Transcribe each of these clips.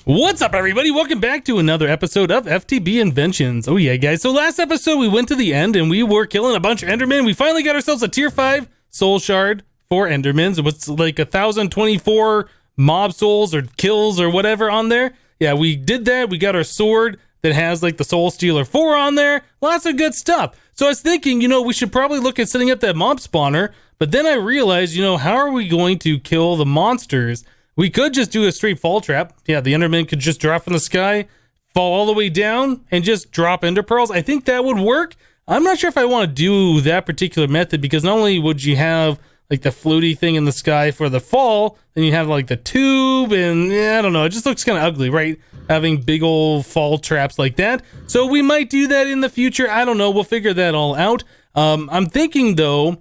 What's up, everybody? Welcome back to another episode of FTB Inventions. Oh yeah, guys. So last episode we went to the end and we were killing a bunch of endermen. We finally got ourselves a tier 5 soul shard for endermans. It was like 1,024 mob souls or kills or whatever on there. Yeah, we did that. We got our sword that has like the soul stealer 4 on there. Lots of good stuff. So I was thinking, we should probably look at setting up that mob spawner. But then I realized, how are we going to kill the monsters? We could just do a straight fall trap. Yeah, the enderman could just drop from the sky, fall all the way down, and just drop ender pearls. I think that would work. I'm not sure if I want to do that particular method, because not only would you have like the floaty thing in the sky for the fall, then you have like the tube, and I don't know, it just looks kind of ugly, right? Having big old fall traps like that. So we might do that in the future. I don't know. We'll figure that all out. I'm thinking though,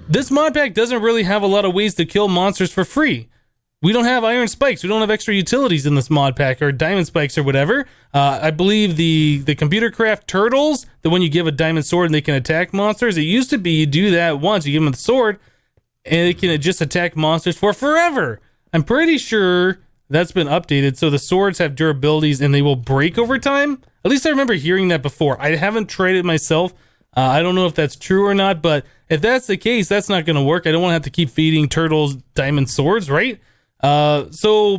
this mod pack doesn't really have a lot of ways to kill monsters for free. We don't have iron spikes. We don't have extra utilities in this mod pack, or diamond spikes or whatever. I believe the computer craft turtles, the one you give a diamond sword and they can attack monsters. It used to be you do that once, you give them the sword and it can just attack monsters for forever. I'm pretty sure that's been updated. So the swords have durabilities and they will break over time. At least I remember hearing that before. I haven't tried it myself. I don't know if that's true or not, but if that's the case, that's not going to work. I don't want to have to keep feeding turtles diamond swords, right? So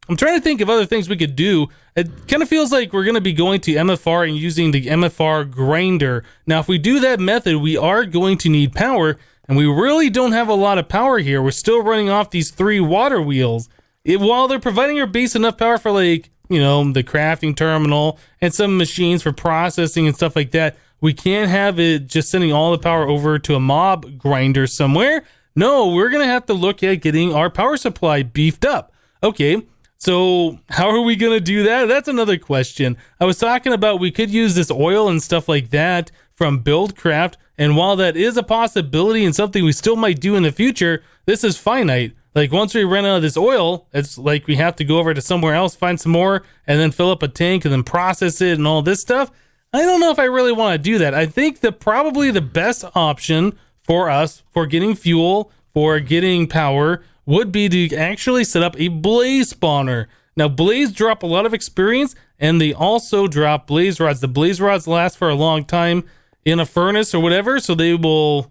I'm trying to think of other things we could do. It kind of feels like we're going to be going to MFR and using the MFR grinder. Now, if we do that method, we are going to need power, and we really don't have a lot of power here. We're still running off these 3 water wheels. While they're providing our base enough power for the crafting terminal and some machines for processing and stuff like that, we can't have it just sending all the power over to a mob grinder somewhere. No, we're going to have to look at getting our power supply beefed up. Okay, so how are we going to do that? That's another question. I was talking about we could use this oil and stuff like that from Buildcraft, and while that is a possibility and something we still might do in the future, this is finite. Like, once we run out of this oil, it's like we have to go over to somewhere else, find some more, and then fill up a tank and then process it and all this stuff. I don't know if I really want to do that. I think that probably the best option for us, for getting fuel, for getting power, would be to actually set up a blaze spawner. Now, blaze drop a lot of experience, and they also drop blaze rods. The blaze rods last for a long time in a furnace or whatever, so they will,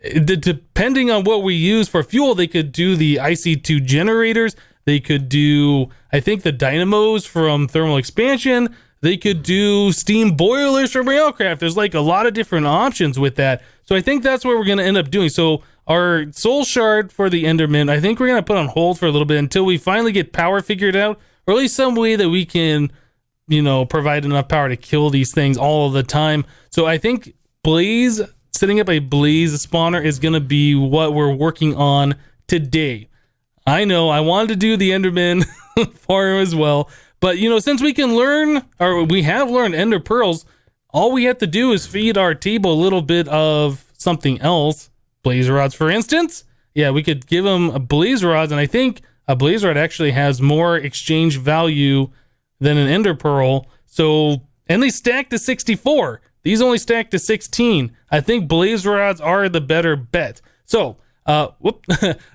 depending on what we use for fuel, they could do the IC2 generators. They could do, I think, the dynamos from thermal expansion. They could do steam boilers from Railcraft. There's like a lot of different options with that. So I think that's what we're going to end up doing. So our soul shard for the enderman, I think we're going to put on hold for a little bit until we finally get power figured out, or at least some way that we can, provide enough power to kill these things all of the time. So I think setting up a blaze spawner is going to be what we're working on today. I know I wanted to do the enderman farm as well. But, since we can learn, or we have learned ender pearls, all we have to do is feed our table a little bit of something else. Blaze rods, for instance. Yeah, we could give them a blaze rods, and I think a blaze rod actually has more exchange value than an ender pearl. So, and they stack to 64. These only stack to 16. I think blaze rods are the better bet. So,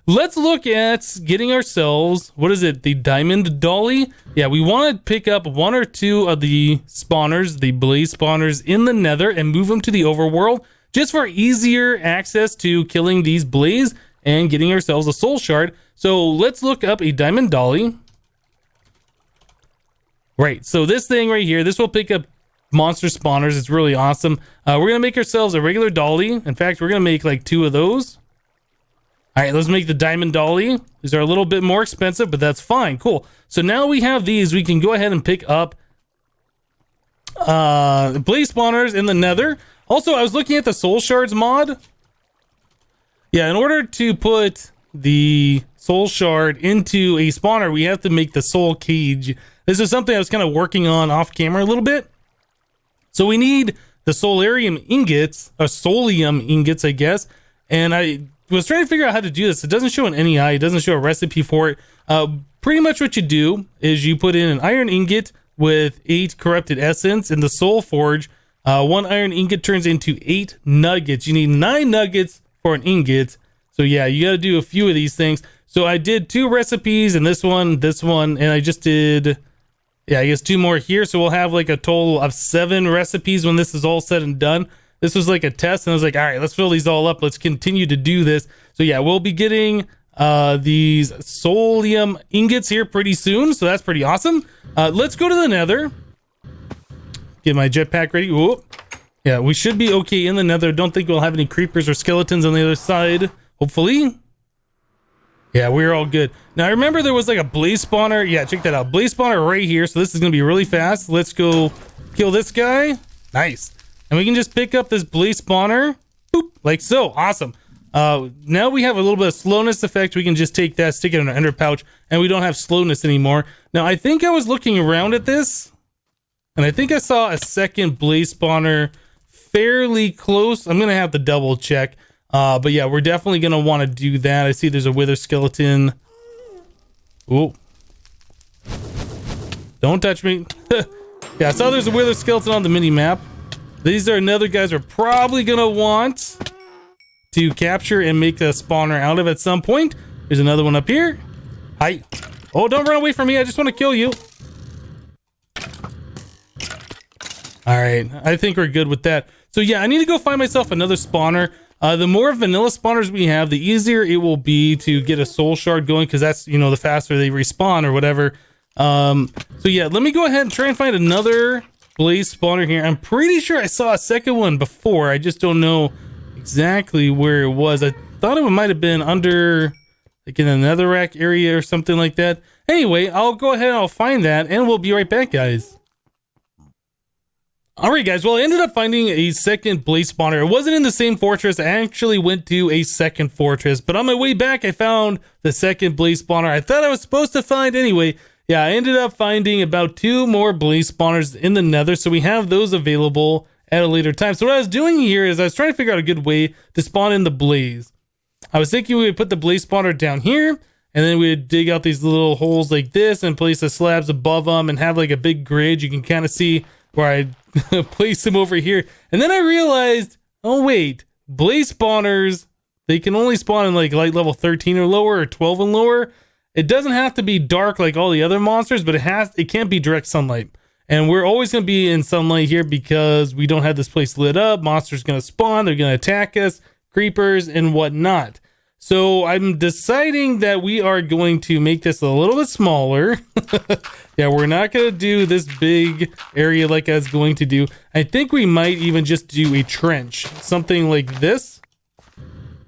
let's look at getting ourselves, the diamond dolly? Yeah, we want to pick up 1 or 2 of the spawners, the blaze spawners in the nether, and move them to the overworld, just for easier access to killing these blaze and getting ourselves a soul shard. So let's look up a diamond dolly. Right, so this thing right here, this will pick up monster spawners. It's really awesome. We're going to make ourselves a regular dolly. In fact, we're going to make like 2 of those. All right, let's make the diamond dolly. These are a little bit more expensive, but that's fine. Cool. So now we have these. We can go ahead and pick up blaze spawners in the nether. Also, I was looking at the soul shards mod. Yeah, in order to put the soul shard into a spawner, we have to make the soul cage. This is something I was kind of working on off camera a little bit. So we need the solarium ingots, or solium ingots, I guess. And I was trying to figure out how to do this. It doesn't show an NEI. It doesn't show a recipe for it. Pretty much what you do is you put in an iron ingot with 8 corrupted essence in the soul forge. 1 iron ingot turns into 8 nuggets. You need 9 nuggets for an ingot. So yeah, you got to do a few of these things. So I did 2 recipes and this one, and I just did, yeah, I guess 2 more here. So we'll have like a total of 7 recipes when this is all said and done. This was like a test, and I was like, all right, let's fill these all up. Let's continue to do this. So yeah, we'll be getting these soulium ingots here pretty soon. So that's pretty awesome. Let's go to the nether. Get my jetpack ready. Whoop. Yeah, we should be okay in the nether. Don't think we'll have any creepers or skeletons on the other side. Hopefully. Yeah, we're all good. Now, I remember there was like a blaze spawner. Yeah, check that out. Blaze spawner right here. So this is going to be really fast. Let's go kill this guy. Nice. And we can just pick up this blaze spawner. Boop, like so. Awesome. Now we have a little bit of slowness effect. We can just take that, stick it in our ender pouch, and we don't have slowness anymore. Now, I think I was looking around at this, and I think I saw a second blaze spawner fairly close. I'm going to have to double check. But yeah, we're definitely going to want to do that. I see there's a wither skeleton. Ooh. Don't touch me. Yeah, I saw there's a wither skeleton on the mini map. These are another guys we're probably going to want to capture and make a spawner out of at some point. There's another one up here. Hi. Oh, don't run away from me. I just want to kill you. All right. I think we're good with that. So yeah, I need to go find myself another spawner. The more vanilla spawners we have, the easier it will be to get a soul shard going, because that's, you know, the faster they respawn or whatever. So yeah, let me go ahead and try and find another blaze spawner here. I'm pretty sure I saw a second one before. I just don't know exactly where it was. I thought it might have been under, like, in a netherrack area or something like that. Anyway, I'll go ahead and I'll find that, and we'll be right back, guys. Alright guys, well I ended up finding a second blaze spawner. It wasn't in the same fortress. I actually went to a second fortress, but on my way back I found the second blaze spawner I thought I was supposed to find anyway. Yeah, I ended up finding about 2 more blaze spawners in the nether, so we have those available at a later time. So what I was doing here is I was trying to figure out a good way to spawn in the blaze. I was thinking we would put the blaze spawner down here, and then we would dig out these little holes like this and place the slabs above them and have like a big grid. You can kind of see where I place them over here. And then I realized, oh wait, blaze spawners, they can only spawn in like light level 13 or lower, or 12 and lower. It doesn't have to be dark like all the other monsters, but it can't be direct sunlight. And we're always going to be in sunlight here because we don't have this place lit up. Monsters going to spawn, they're going to attack us, creepers and whatnot. So I'm deciding that we are going to make this a little bit smaller. Yeah, we're not going to do this big area like I was going to do. I think we might even just do a trench, something like this.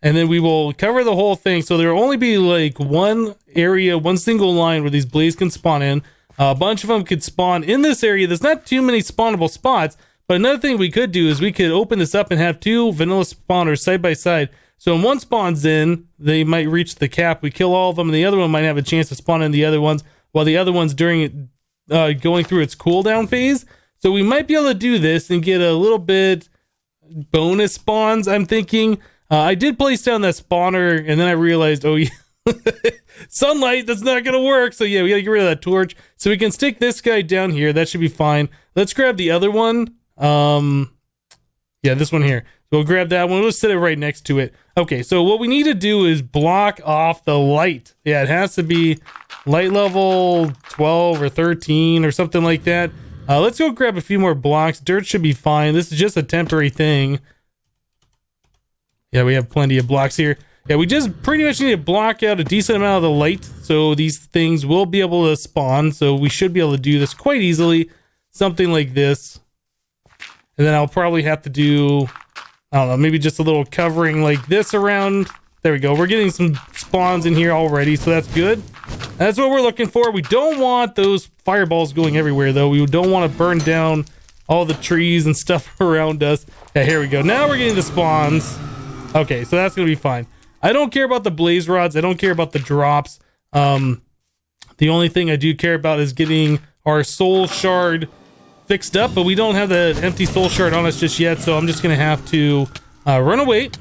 And then we will cover the whole thing. So there will only be like one area, one single line where these blazes can spawn in. A bunch of them could spawn in this area. There's not too many spawnable spots. But another thing we could do is we could open this up and have 2 vanilla spawners side by side. So when one spawns in, they might reach the cap. We kill all of them, and the other one might have a chance to spawn in the other ones, while the other one's during going through its cooldown phase. So we might be able to do this and get a little bit bonus spawns, I'm thinking. I did place down that spawner, and then I realized, oh yeah, sunlight, that's not going to work. So yeah, we got to get rid of that torch. So we can stick this guy down here. That should be fine. Let's grab the other one. Yeah, this one here. We'll grab that one. We'll set it right next to it. Okay, so what we need to do is block off the light. Yeah, it has to be light level 12 or 13 or something like that. Let's go grab a few more blocks. Dirt should be fine. This is just a temporary thing. Yeah, we have plenty of blocks here. Yeah, we just pretty much need to block out a decent amount of the light, so these things will be able to spawn. So we should be able to do this quite easily. Something like this. And then I'll probably have to do, I don't know, maybe just a little covering like this around. There we go. We're getting some spawns in here already, so that's good. That's what we're looking for. We don't want those fireballs going everywhere, though. We don't want to burn down all the trees and stuff around us. Yeah, here we go. Now we're getting the spawns. Okay, so that's going to be fine. I don't care about the blaze rods. I don't care about the drops. The only thing I do care about is getting our soul shard fixed up, but we don't have the empty soul shard on us just yet, so I'm just gonna have to run away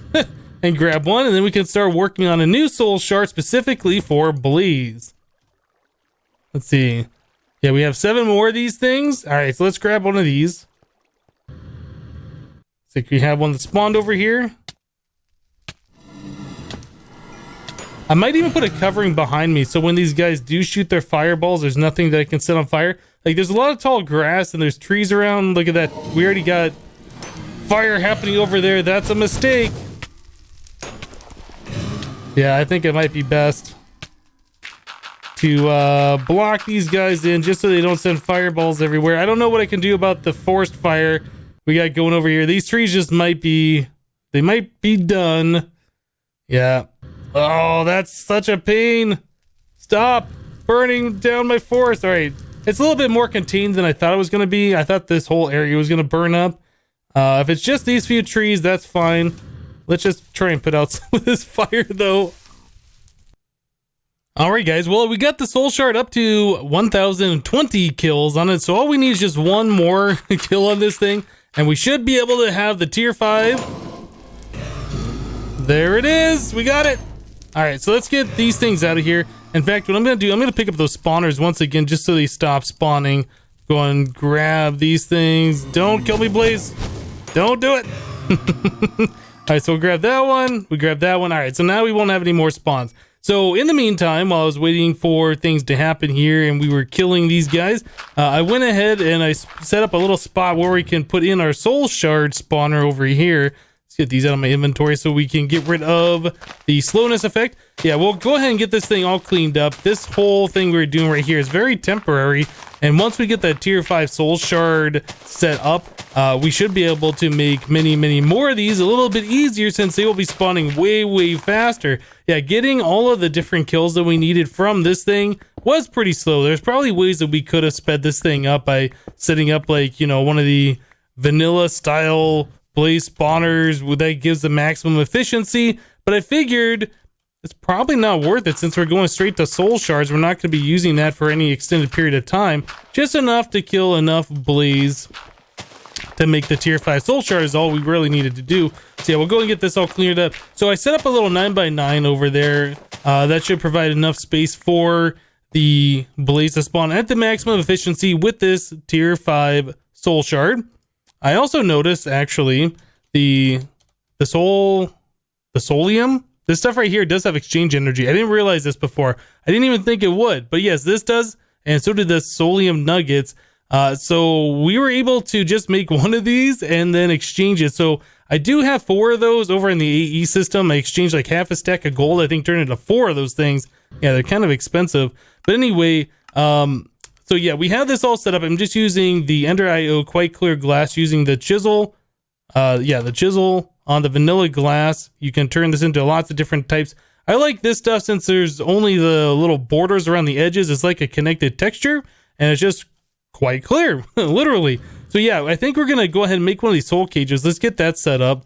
and grab one, and then we can start working on a new soul shard specifically for blaze. Let's see. Yeah, we have 7 more of these things. All right, so let's grab one of these. So we have one that spawned over here. I might even put a covering behind me, so when these guys do shoot their fireballs, there's nothing that I can set on fire. Like, there's a lot of tall grass and there's trees around. Look at that. We already got fire happening over there. That's a mistake. Yeah, I think it might be best to block these guys in just so they don't send fireballs everywhere. I don't know what I can do about the forest fire we got going over here. These trees just might be... they might be done. Yeah. Oh, that's such a pain. Stop burning down my forest. All right. It's a little bit more contained than I thought it was going to be. I thought this whole area was going to burn up. If it's just these few trees, that's fine. Let's just try and put out some of this fire, though. All right, guys. Well, we got the soul shard up to 1,020 kills on it. So all we need is just one more kill on this thing. And we should be able to have the tier 5. There it is. We got it. All right, so let's get these things out of here. In fact, what I'm going to do, I'm going to pick up those spawners once again just so they stop spawning. Go and grab these things. Don't kill me, Blaze. Don't do it. All right, so we'll grab that one. We grab that one. All right, so now we won't have any more spawns. So in the meantime, while I was waiting for things to happen here and we were killing these guys, I went ahead and I set up a little spot where we can put in our soul shard spawner over here. Let's get these out of my inventory so we can get rid of the slowness effect. Yeah, we'll go ahead and get this thing all cleaned up. This whole thing we're doing right here is very temporary. And once we get that tier 5 soul shard set up, we should be able to make many more of these a little bit easier since they will be spawning way faster. Yeah, getting all of the different kills that we needed from this thing was pretty slow. There's probably ways that we could have sped this thing up by setting up, like, you know, one of the vanilla style blaze spawners that gives the maximum efficiency. But I figured it's probably not worth it since we're going straight to soul shards. We're not going to be using that for any extended period of time. Just enough to kill enough blaze to make the tier 5 soul shard is all we really needed to do. So yeah, we'll go and get this all cleared up. So I set up a little 9x9 over there. That should provide enough space for the blaze to spawn at the maximum efficiency with this tier 5 soul shard. I also noticed actually the soulium. This stuff right here does have exchange energy. I didn't realize this before. I didn't even think it would, but yes, this does, and so did the soulium nuggets. So we were able to just make one of these and then exchange it. So I do have 4 of those over in the AE system. I exchanged like half a stack of gold, I think, turned into 4 of those things. Yeah, they're kind of expensive. But anyway, so yeah, we have this all set up. I'm just using the Ender IO quite clear glass using the chisel. The chisel on the vanilla glass. You can turn this into lots of different types. I like this stuff since there's only the little borders around the edges. It's like a connected texture and it's just quite clear, literally. So yeah, I think we're going to go ahead and make one of these soul cages. Let's get that set up.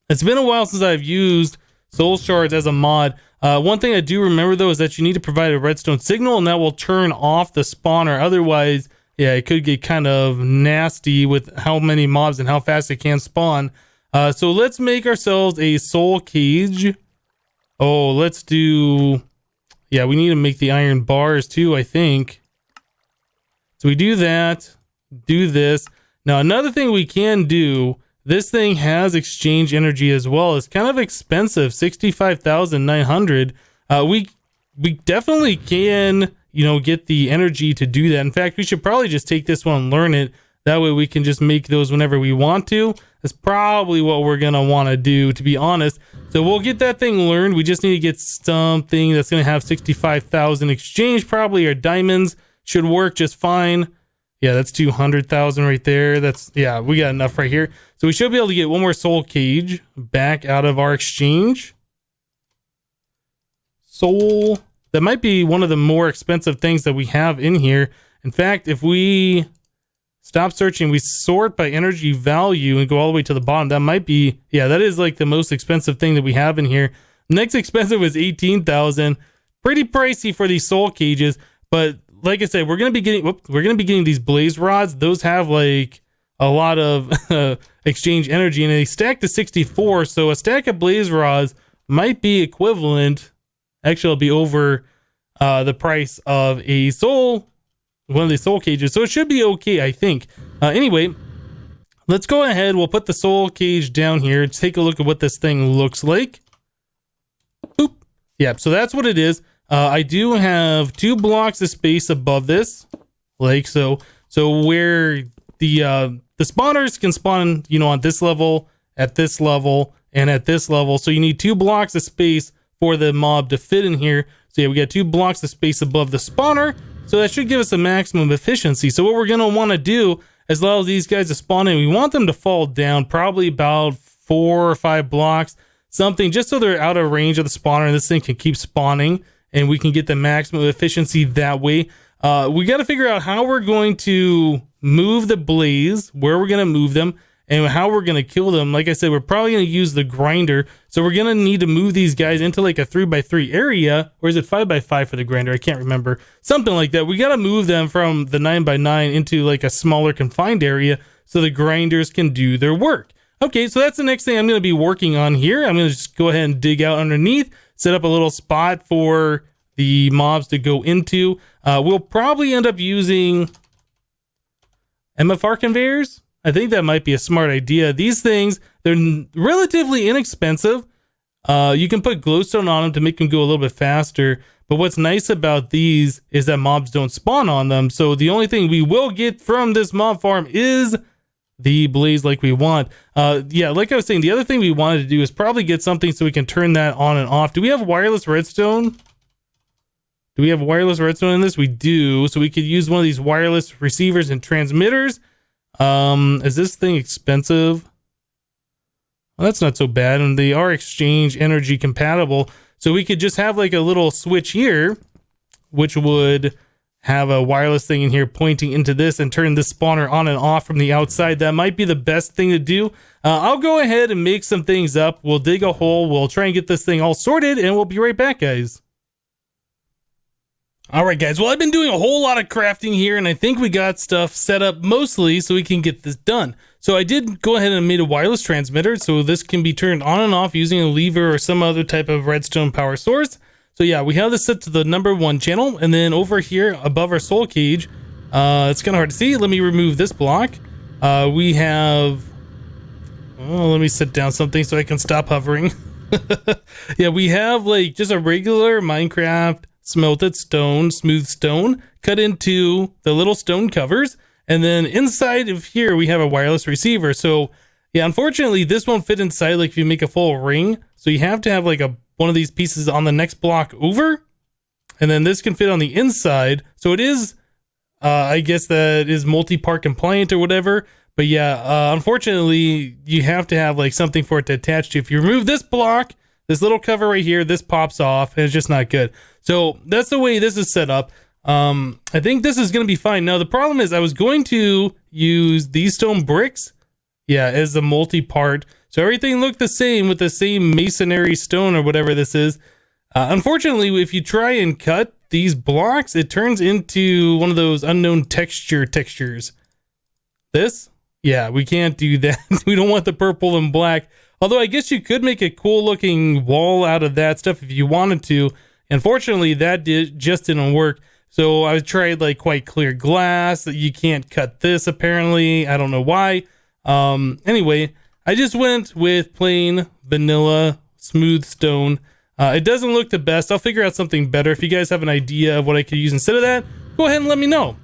It's been a while since I've used soul shards as a mod. One thing I do remember though is that you need to provide a redstone signal and that will turn off the spawner. Otherwise, yeah, it could get kind of nasty with how many mobs and how fast it can spawn. So let's make ourselves a soul cage. Oh, let's do... yeah, we need to make the iron bars too, I think. So we do that, do this. Now, another thing we can do, this thing has exchange energy as well. It's kind of expensive, 65,900. We definitely can, you know, get the energy to do that. In fact, we should probably just take this one and learn it. That way we can just make those whenever we want to. That's probably what we're going to want to do, to be honest. So we'll get that thing learned. We just need to get something that's going to have 65,000 exchange. Probably our diamonds should work just fine. Yeah, that's 200,000 right there. That's, yeah, we got enough right here. So we should be able to get one more soul cage back out of our exchange. Soul. That might be one of the more expensive things that we have in here. In fact, if we stop searching, we sort by energy value and go all the way to the bottom, that might be, yeah, that is like the most expensive thing that we have in here. Next expensive was 18,000. Pretty pricey for these soul cages, but like I said, we're gonna be getting these blaze rods. Those have like a lot of exchange energy, and they stack to 64. So a stack of blaze rods might be equivalent. Actually, it'll be over the price of one of the soul cages. So it should be okay, I think. Anyway, let's go ahead. We'll put the soul cage down here. Let's take a look at what this thing looks like. Boop. Yeah, so that's what it is. I do have 2 blocks of space above this, like so. So where the spawners can spawn, you know, on this level, at this level, and at this level. So you need 2 blocks of space for the mob to fit in here. So yeah, we got 2 blocks of space above the spawner. So that should give us a maximum efficiency. So what we're gonna want to do is allow these guys to spawn in. We want them to fall down probably about 4 or 5 blocks, something, just so they're out of range of the spawner and this thing can keep spawning and we can get the maximum efficiency that way. We got to figure out how we're going to move the blaze, where we're going to move them, and how we're going to kill them. Like I said, we're probably going to use the grinder. So we're going to need to move these guys into like a 3x3 area, or is it 5x5 for the grinder? I can't remember. Something like that. We got to move them from the 9x9 into like a smaller confined area so the grinders can do their work. Okay, so that's the next thing I'm going to be working on here. I'm going to just go ahead and dig out underneath, set up a little spot for the mobs to go into. We'll probably end up using MFR conveyors. I think that might be a smart idea. These things, they're relatively inexpensive. You can put glowstone on them to make them go a little bit faster. But what's nice about these is that mobs don't spawn on them. So the only thing we will get from this mob farm is the blaze like we want. Yeah, like I was saying, the other thing we wanted to do is probably get something so we can turn that on and off. Do we have wireless redstone? Do we have wireless redstone in this? We do. So we could use one of these wireless receivers and transmitters. Is this thing expensive? Well, that's not so bad. And they are exchange energy compatible. So we could just have like a little switch here, which would have a wireless thing in here pointing into this and turn this spawner on and off from the outside. That might be the best thing to do. I'll go ahead and make some things up. We'll dig a hole. We'll try and get this thing all sorted and we'll be right back, guys. Alright guys, well I've been doing a whole lot of crafting here and I think we got stuff set up mostly so we can get this done. So I did go ahead and made a wireless transmitter so this can be turned on and off using a lever or some other type of redstone power source. So yeah, we have this set to the number 1 channel, and then over here above our soul cage, it's kind of hard to see. Let me remove this block. We have, oh, let me set down something so I can stop hovering. Yeah, we have like just a regular Minecraft smelted stone, smooth stone, cut into the little stone covers, and then inside of here we have a wireless receiver. So yeah, unfortunately this won't fit inside like if you make a full ring, so you have to have like one of these pieces on the next block over, and then this can fit on the inside. So it is, I guess that is multi-part compliant or whatever. But yeah, unfortunately, you have to have like something for it to attach to. If you remove this block, this little cover right here, this pops off, and it's just not good. So that's the way this is set up. I think this is going to be fine. Now, the problem is I was going to use these stone bricks, yeah, as the multi-part. So everything looked the same with the same masonry stone or whatever this is. Unfortunately, if you try and cut these blocks, it turns into one of those unknown textures. This? Yeah, we can't do that. We don't want the purple and black. Although I guess you could make a cool looking wall out of that stuff if you wanted to. Unfortunately, that just didn't work. So I tried like quite clear glass. You can't cut this apparently. I don't know why. Anyway, I just went with plain vanilla smooth stone. It doesn't look the best. I'll figure out something better. If you guys have an idea of what I could use instead of that, go ahead and let me know.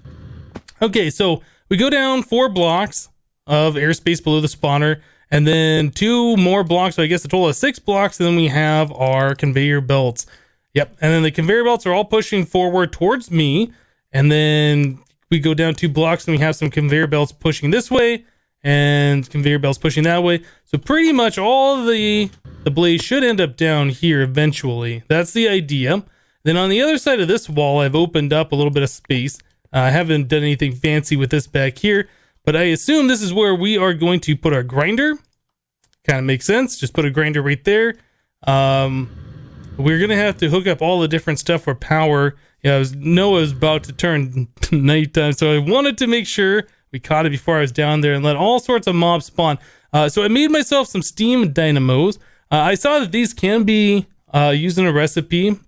Okay, so we go down 4 blocks of airspace below the spawner, and then 2 more blocks, so I guess a total of 6 blocks, and then we have our conveyor belts. Yep, and then the conveyor belts are all pushing forward towards me, and then we go down 2 blocks and we have some conveyor belts pushing this way, and conveyor belts pushing that way. So pretty much all the blaze should end up down here eventually. That's the idea. Then on the other side of this wall, I've opened up a little bit of space. I haven't done anything fancy with this back here, but I assume this is where we are going to put our grinder. Kind of makes sense. Just put a grinder right there. We're going to have to hook up all the different stuff for power. Yeah, Noah was about to turn nighttime, so I wanted to make sure we caught it before I was down there and let all sorts of mobs spawn. So I made myself some steam dynamos. I saw that these can be used in a recipe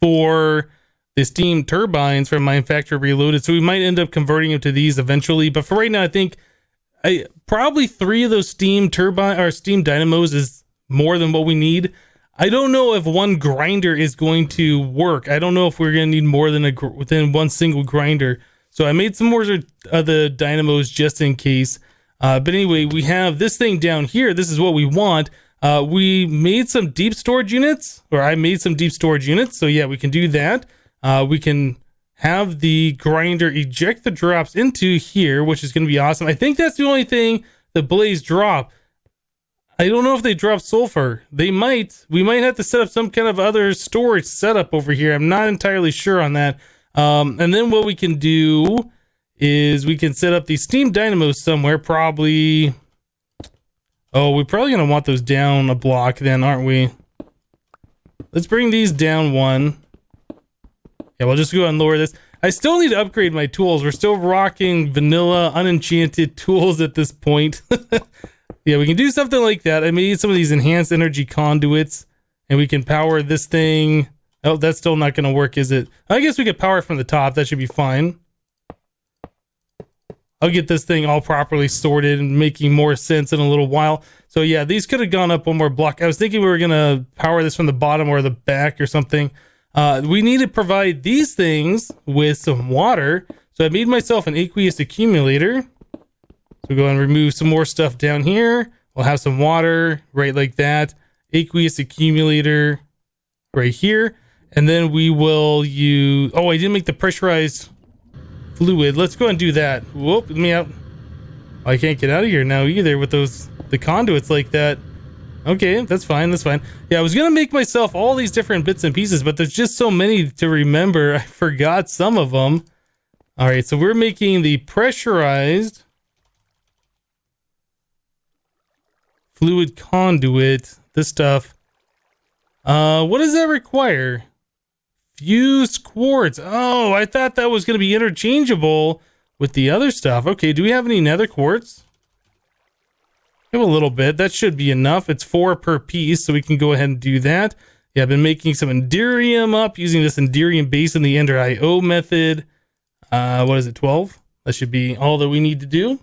for the steam turbines from Minecraft Reloaded, so we might end up converting them to these eventually. But for right now, I think probably 3 of those steam turbine or steam dynamos is more than what we need. I don't know if one grinder is going to work. I don't know if we're going to need more than one single grinder. So I made some more of the dynamos just in case. But anyway, we have this thing down here. This is what we want. We made some deep storage units, or I made some deep storage units. So yeah, we can do that. We can have the grinder eject the drops into here, which is going to be awesome. I think that's the only thing the blaze drop. I don't know if they drop sulfur. They might. We might have to set up some kind of other storage setup over here. I'm not entirely sure on that. And then what we can do is we can set up these steam dynamos somewhere. Probably. Oh, we're probably going to want those down a block then, aren't we? Let's bring these down one. Yeah, we'll just go ahead and lower this. I still need to upgrade my tools. We're still rocking vanilla, unenchanted tools at this point. Yeah, we can do something like that. I made some of these enhanced energy conduits, and we can power this thing. Oh, that's still not going to work, is it? I guess we could power it from the top. That should be fine. I'll get this thing all properly sorted and making more sense in a little while. So yeah, these could have gone up one more block. I was thinking we were going to power this from the bottom or the back or something. We need to provide these things with some water. So I made myself an aqueous accumulator. So go and remove some more stuff down here. We'll have some water right like that. Aqueous accumulator right here. And then we will use... Oh, I didn't make the pressurized fluid. Let's go and do that. Whoop, let me out. Oh, I can't get out of here now either with the conduits like that. Okay, that's fine, that's fine. Yeah, I was gonna make myself all these different bits and pieces, but there's just so many to remember. I forgot some of them. All right, so we're making the pressurized fluid conduit. This stuff. What does that require? Fused quartz. Oh, I thought that was gonna be interchangeable with the other stuff. Okay, do we have any nether quartz? We have a little bit. That should be enough. It's 4 per piece, so we can go ahead and do that. Yeah, I've been making some Enderium up using this Enderium base in the Ender IO method. What is it, 12? That should be all that we need to do.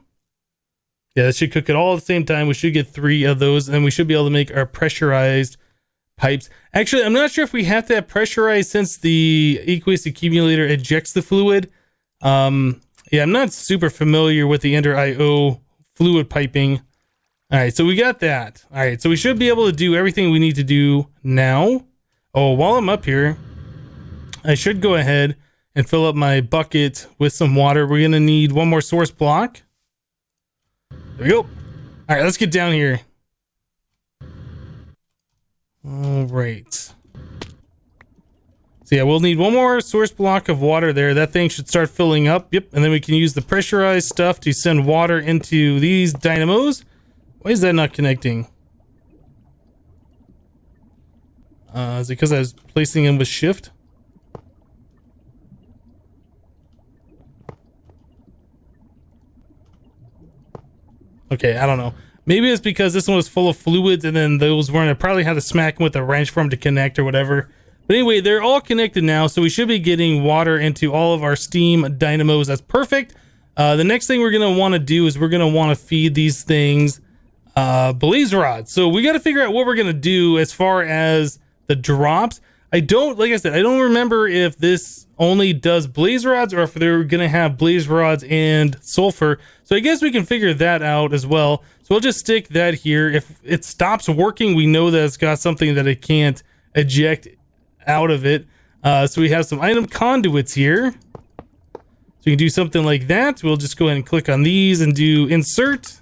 Yeah, that should cook it all at the same time. We should get 3 of those, and we should be able to make our pressurized pipes. Actually, I'm not sure if we have to have pressurized since the aqueous accumulator ejects the fluid. Yeah, I'm not super familiar with the Ender IO fluid piping. All right, so we got that. All right, so we should be able to do everything we need to do now. Oh, while I'm up here, I should go ahead and fill up my bucket with some water. We're gonna need one more source block. There we go. All right, let's get down here. All right. So yeah, we'll need one more source block of water there. That thing should start filling up. Yep, and then we can use the pressurized stuff to send water into these dynamos. Why is that not connecting? Is it because I was placing them with shift? Okay, I don't know. Maybe it's because this one was full of fluids and then those weren't. I probably had to smack them with a wrench for them to connect or whatever. But anyway, they're all connected now, so we should be getting water into all of our steam dynamos. That's perfect. The next thing we're going to want to do is we're going to want to feed these things blaze rods. So we got to figure out what we're going to do as far as the drops. Like I said, I don't remember if this only does blaze rods or if they're going to have blaze rods and sulfur. So I guess we can figure that out as well. So we'll just stick that here. If it stops working, we know that it's got something that it can't eject out of it. So we have some item conduits here. So you can do something like that. We'll just go ahead and click on these and do insert,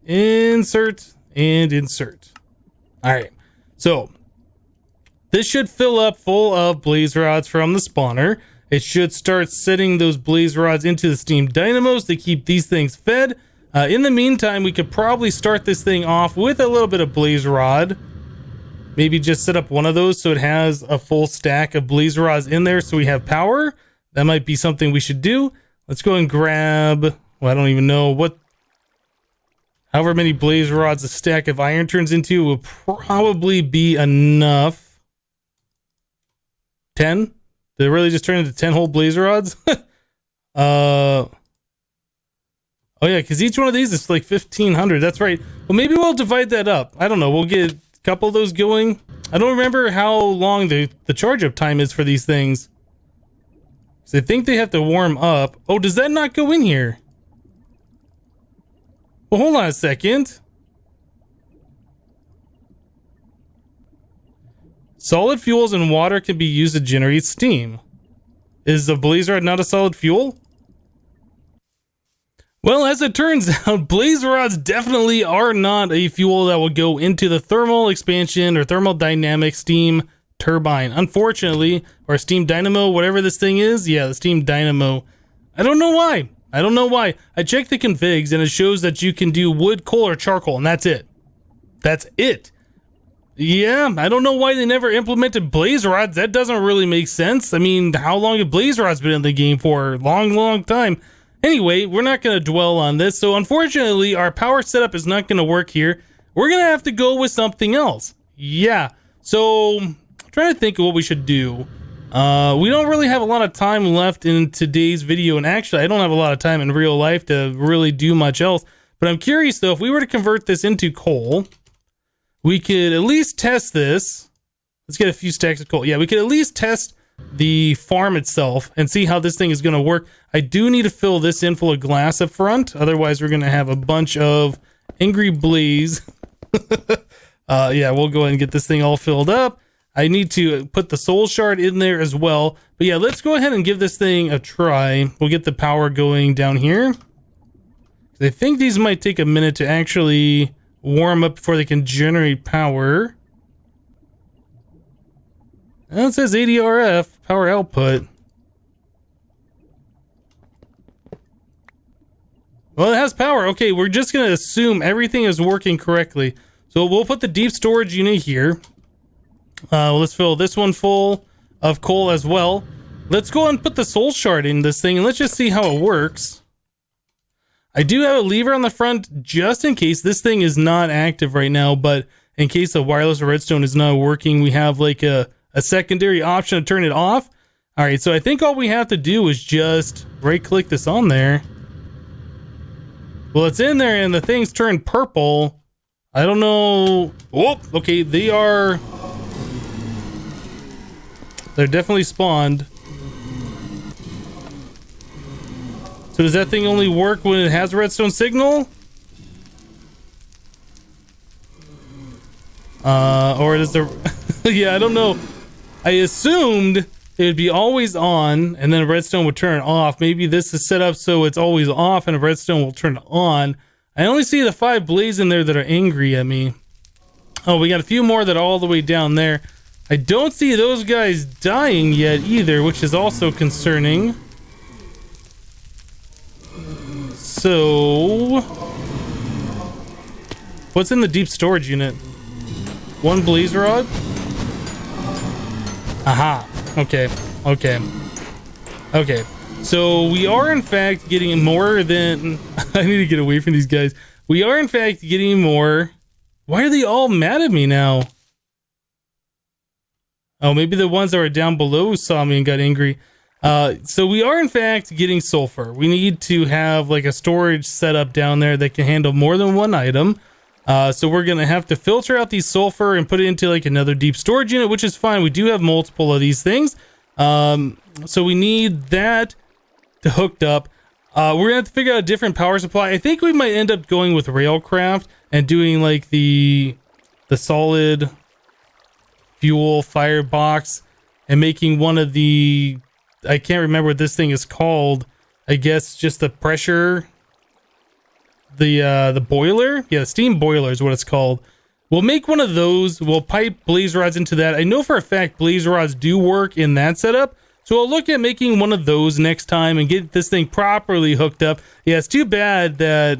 insert, and insert. All right. So this should fill up full of blaze rods from the spawner. It should start setting those blaze rods into the steam dynamos to keep these things fed. In the meantime, we could probably start this thing off with a little bit of blaze rod. Maybe just set up one of those so it has a full stack of blaze rods in there so we have power. That might be something we should do. Let's go and grab, well, I don't even know what, however many blaze rods a stack of iron turns into will probably be enough. 10? Did it really just turn into 10 whole blaze rods? Oh yeah, because each one of these is like 1,500. That's right. Well, maybe we'll divide that up. I don't know. We'll get couple of those going. I don't remember how long the charge up time is for these things. So I think they have to warm up. Oh, does that not go in here? Well, hold on a second. Solid fuels and water can be used to generate steam. Is the blaze rod not a solid fuel? Well, as it turns out, blaze rods definitely are not a fuel that will go into the thermal expansion or thermodynamic steam turbine. Unfortunately, or steam dynamo, whatever this thing is. Yeah, the steam dynamo. I don't know why. I checked the configs and it shows that you can do wood, coal, or charcoal, and that's it. That's it. Yeah, I don't know why they never implemented blaze rods. That doesn't really make sense. I mean, how long have blaze rods been in the game for? Long time. Anyway, we're not going to dwell on this. So unfortunately, our power setup is not going to work here. We're going to have to go with something else. Yeah. So I'm trying to think of what we should do. We don't really have a lot of time left in today's video. And actually, I don't have a lot of time in real life to really do much else. But I'm curious, though, if we were to convert this into coal, we could at least test this. Let's get a few stacks of coal. Yeah, we could at least test the farm itself and see how this thing is going to work. I do need to fill this in full of glass up front. Otherwise, we're going to have a bunch of angry blaze. Yeah, we'll go ahead and get this thing all filled up. I need to put the soul shard in there as well. But yeah, let's go ahead and give this thing a try. We'll get the power going down here. I think these might take a minute to actually warm up before they can generate power. Well, it says 80 RF power output. Well, it has power. Okay, we're just going to assume everything is working correctly. So we'll put the deep storage unit here. Let's fill this one full of coal as well. Let's go and put the soul shard in this thing and let's just see how it works. I do have a lever on the front just in case this thing is not active right now, but in case the wireless redstone is not working, we have like a secondary option to turn it off. All right, so I think all we have to do is just right click this on there. Well, it's in there and the thing's turned purple. I don't know. Oh, okay, they're definitely spawned. So does that thing only work when it has a redstone signal? Or does the... Yeah, I don't know. I assumed it would be always on and then a redstone would turn off. Maybe this is set up so it's always off and a redstone will turn on. I only see the 5 blaze in there that are angry at me. Oh, we got a few more that are all the way down there. I don't see those guys dying yet either, which is also concerning. So, what's in the deep storage unit? 1 blaze rod? Aha. Okay. So we are in fact getting more than... I need to get away from these guys. We are in fact getting more... Why are they all mad at me now? Oh, maybe the ones that were down below saw me and got angry. So we are in fact getting sulfur. We need to have like a storage setup down there that can handle more than 1 item. So we're going to have to filter out these sulfur and put it into like another deep storage unit, which is fine. We do have multiple of these things. So we need that to hooked up. We're going to have to figure out a different power supply. I think we might end up going with Railcraft and doing like the solid fuel firebox and making one of the... I can't remember what this thing is called. I guess just the pressure, the boiler. Yeah, the steam boiler is what it's called. We'll make one of those. We'll pipe blaze rods into that. I know for a fact blaze rods do work in that setup. So I'll look at making one of those next time and get this thing properly hooked up. Yeah, it's too bad that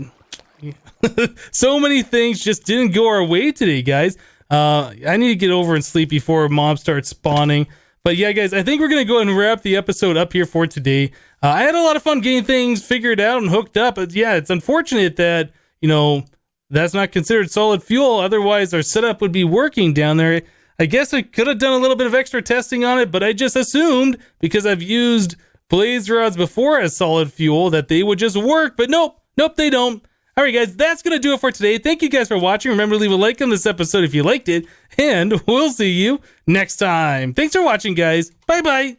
so many things just didn't go our way today, guys. I need to get over and sleep before mobs start spawning. But yeah, guys, I think we're going to go ahead and wrap the episode up here for today. I had a lot of fun getting things figured out and hooked up. But yeah, it's unfortunate that, you know, that's not considered solid fuel. Otherwise, our setup would be working down there. I guess I could have done a little bit of extra testing on it, but I just assumed because I've used blaze rods before as solid fuel that they would just work. But nope, they don't. All right, guys, that's going to do it for today. Thank you guys for watching. Remember to leave a like on this episode if you liked it, and we'll see you next time. Thanks for watching, guys. Bye-bye.